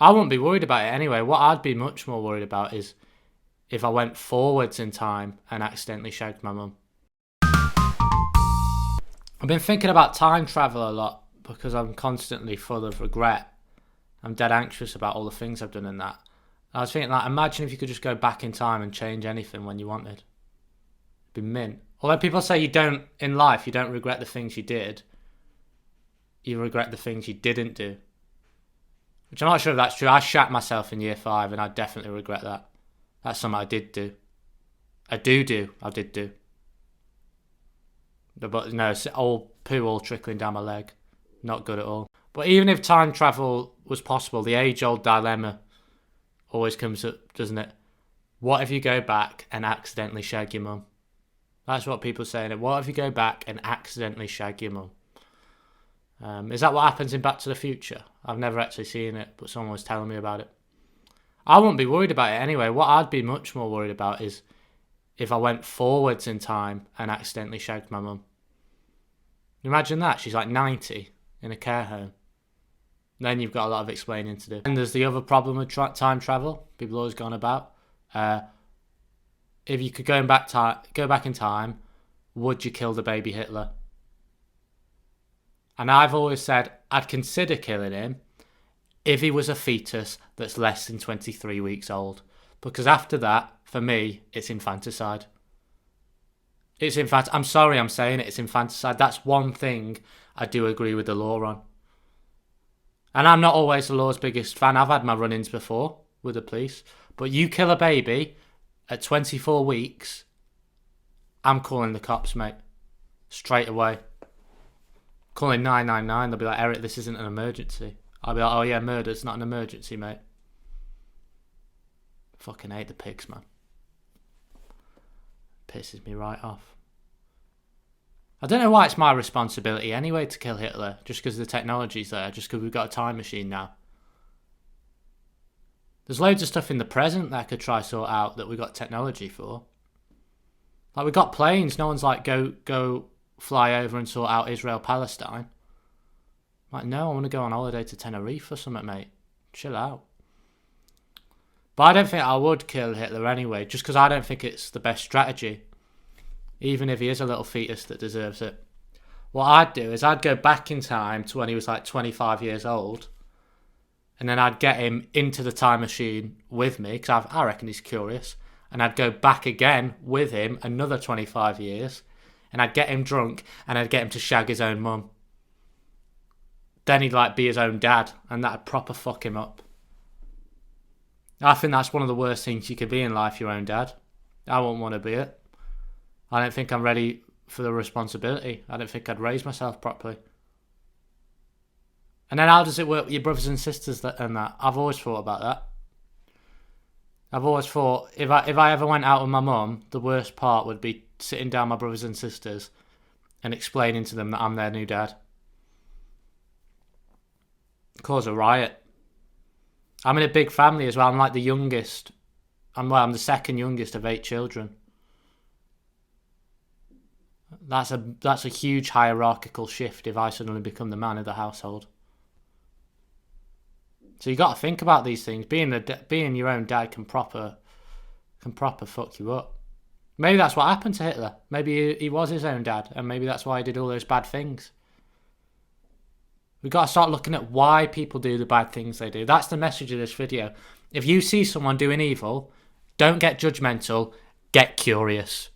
I wouldn't be worried about it anyway. What I'd be much more worried about is if I went forwards in time and accidentally shagged my mum. I've been thinking about time travel a lot because I'm constantly full of regret. I'm dead anxious about all the things I've done in that. I was thinking, like, imagine if you could just go back in time and change anything when you wanted. It'd be mint. Although people say you don't, in life, you don't regret the things you did. You regret the things you didn't do. Which I'm not sure if that's true. I shat myself in year 5 and I definitely regret that. That's something I did do. I did do. But no, it's all poo all trickling down my leg. Not good at all. But even if time travel was possible, the age-old dilemma always comes up, doesn't it? What if you go back and accidentally shag your mum? That's what people say. What if you go back and accidentally shag your mum? Is that what happens in Back to the Future? I've never actually seen it, but someone was telling me about it. I wouldn't be worried about it anyway. What I'd be much more worried about is if I went forwards in time and accidentally shagged my mum. Imagine that. She's like 90 in a care home. Then you've got a lot of explaining to do. And there's the other problem with time travel. People always gone about. If you could go back in time, would you kill the baby Hitler? And I've always said I'd consider killing him if he was a fetus that's less than 23 weeks old. Because after that, for me, it's infanticide. I'm sorry I'm saying it, it's infanticide. That's one thing I do agree with the law on. And I'm not always the law's biggest fan. I've had my run-ins before with the police. But you kill a baby at 24 weeks, I'm calling the cops, mate. Straight away. Calling 999, they'll be like, Eric, this isn't an emergency. I'll be like, oh yeah, murder's not an emergency, mate. Fucking hate the pigs, man. Pisses me right off. I don't know why it's my responsibility anyway to kill Hitler, just because the technology's there, just because we've got a time machine now. There's loads of stuff in the present that I could try sort out that we got technology for. Like, we got planes, no one's like, go fly over and sort out Israel-Palestine. Like, no, I want to go on holiday to Tenerife or something, mate. Chill out. But I don't think I would kill Hitler anyway, just because I don't think it's the best strategy. Even if he is a little fetus that deserves it. What I'd do is I'd go back in time to when he was like 25 years old. And then I'd get him into the time machine with me, because I reckon he's curious. And I'd go back again with him another 25 years. And I'd get him drunk and I'd get him to shag his own mum. Then he'd like be his own dad, and that'd proper fuck him up. I think that's one of the worst things you could be in life, your own dad. I wouldn't want to be it. I don't think I'm ready for the responsibility. I don't think I'd raise myself properly. And then how does it work with your brothers and sisters and that? I've always thought about that. I've always thought if I ever went out with my mum, the worst part would be sitting down my brothers and sisters and explaining to them that I'm their new dad. Cause a riot. I'm in a big family as well. I'm like the youngest. I'm the second youngest of 8 children. That's a huge hierarchical shift if I suddenly become the man of the household. So you got to think about these things. Being your own dad can proper fuck you up. Maybe that's what happened to Hitler. Maybe he was his own dad, and maybe that's why he did all those bad things. We've got to start looking at why people do the bad things they do. That's the message of this video. If you see someone doing evil, don't get judgmental, get curious.